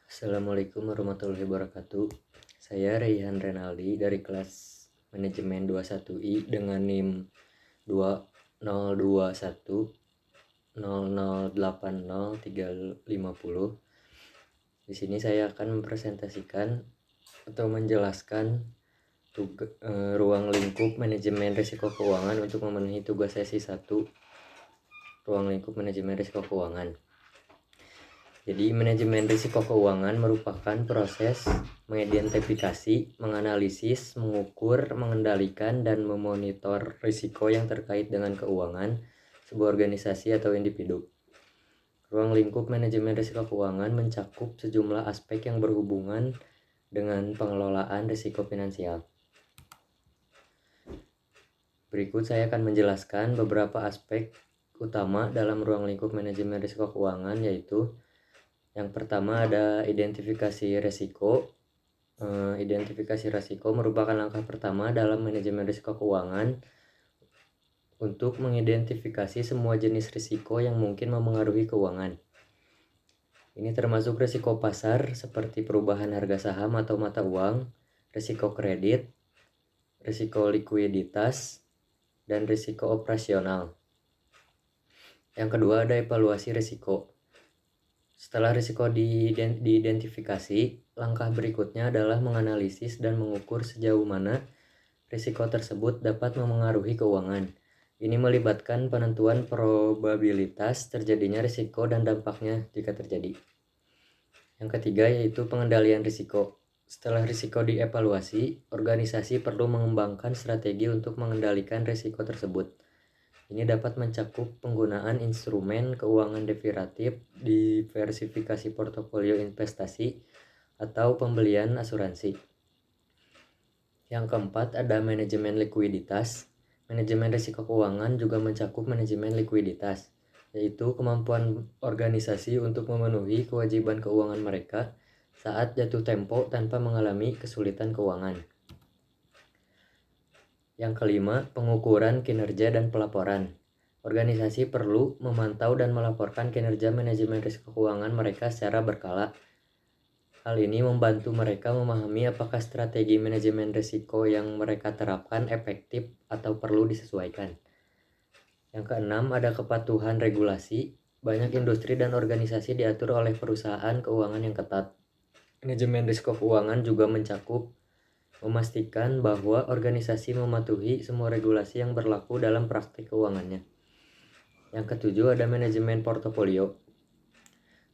Assalamualaikum warahmatullahi wabarakatuh. Saya Raihan Renaldi dari kelas manajemen 21I dengan NIM 202100803050. Di sini saya akan mempresentasikan atau menjelaskan ruang lingkup manajemen risiko keuangan untuk memenuhi tugas sesi 1 ruang lingkup manajemen risiko keuangan. Jadi manajemen risiko keuangan merupakan proses mengidentifikasi, menganalisis, mengukur, mengendalikan, dan memonitor risiko yang terkait dengan keuangan sebuah organisasi atau individu. Ruang lingkup manajemen risiko keuangan mencakup sejumlah aspek yang berhubungan dengan pengelolaan risiko finansial. Berikut saya akan menjelaskan beberapa aspek utama dalam ruang lingkup manajemen risiko keuangan, yaitu yang pertama ada identifikasi risiko. Identifikasi risiko merupakan langkah pertama dalam manajemen risiko keuangan untuk mengidentifikasi semua jenis risiko yang mungkin memengaruhi keuangan. Ini termasuk risiko pasar seperti perubahan harga saham atau mata uang, risiko kredit, risiko likuiditas, dan risiko operasional. Yang kedua ada evaluasi risiko. Setelah risiko diidentifikasi, langkah berikutnya adalah menganalisis dan mengukur sejauh mana risiko tersebut dapat memengaruhi keuangan. Ini melibatkan penentuan probabilitas terjadinya risiko dan dampaknya jika terjadi. Yang ketiga yaitu pengendalian risiko. Setelah risiko dievaluasi, organisasi perlu mengembangkan strategi untuk mengendalikan risiko tersebut. Ini dapat mencakup penggunaan instrumen keuangan derivatif, diversifikasi portofolio investasi, atau pembelian asuransi. Yang keempat ada manajemen likuiditas. Manajemen risiko keuangan juga mencakup manajemen likuiditas, yaitu kemampuan organisasi untuk memenuhi kewajiban keuangan mereka saat jatuh tempo tanpa mengalami kesulitan keuangan. Yang kelima, pengukuran kinerja dan pelaporan. Organisasi perlu memantau dan melaporkan kinerja manajemen risiko keuangan mereka secara berkala. Hal ini membantu mereka memahami apakah strategi manajemen risiko yang mereka terapkan efektif atau perlu disesuaikan. Yang keenam, ada kepatuhan regulasi. Banyak industri dan organisasi diatur oleh perusahaan keuangan yang ketat. Manajemen risiko keuangan juga mencakup memastikan bahwa organisasi mematuhi semua regulasi yang berlaku dalam praktik keuangannya. Yang ketujuh ada manajemen portofolio.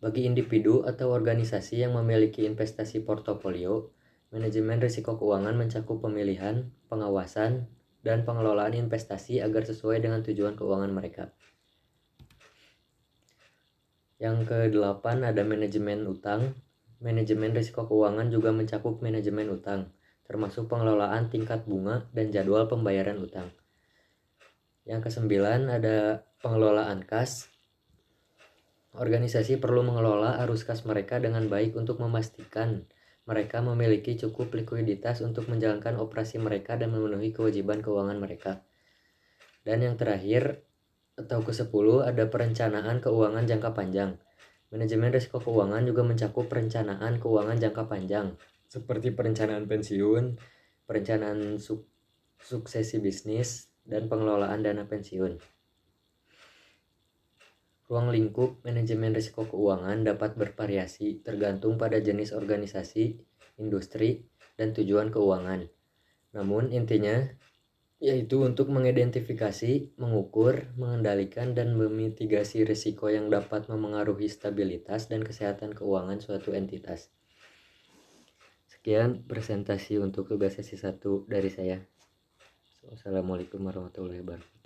Bagi individu atau organisasi yang memiliki investasi portofolio, manajemen risiko keuangan mencakup pemilihan, pengawasan, dan pengelolaan investasi agar sesuai dengan tujuan keuangan mereka. Yang kedelapan ada manajemen utang. Manajemen risiko keuangan juga mencakup manajemen utang, termasuk pengelolaan tingkat bunga dan jadwal pembayaran utang. Yang kesembilan ada pengelolaan kas. Organisasi perlu mengelola arus kas mereka dengan baik untuk memastikan mereka memiliki cukup likuiditas untuk menjalankan operasi mereka dan memenuhi kewajiban keuangan mereka. Dan yang terakhir atau ke-10 ada perencanaan keuangan jangka panjang. Manajemen risiko keuangan juga mencakup perencanaan keuangan jangka panjang, seperti perencanaan pensiun, perencanaan suksesi bisnis, dan pengelolaan dana pensiun. Ruang lingkup manajemen risiko keuangan dapat bervariasi tergantung pada jenis organisasi, industri, dan tujuan keuangan. Namun intinya yaitu untuk mengidentifikasi, mengukur, mengendalikan, dan memitigasi risiko yang dapat memengaruhi stabilitas dan kesehatan keuangan suatu entitas. Sekian presentasi untuk tugas sesi 1 dari saya. Wassalamualaikum warahmatullahi wabarakatuh.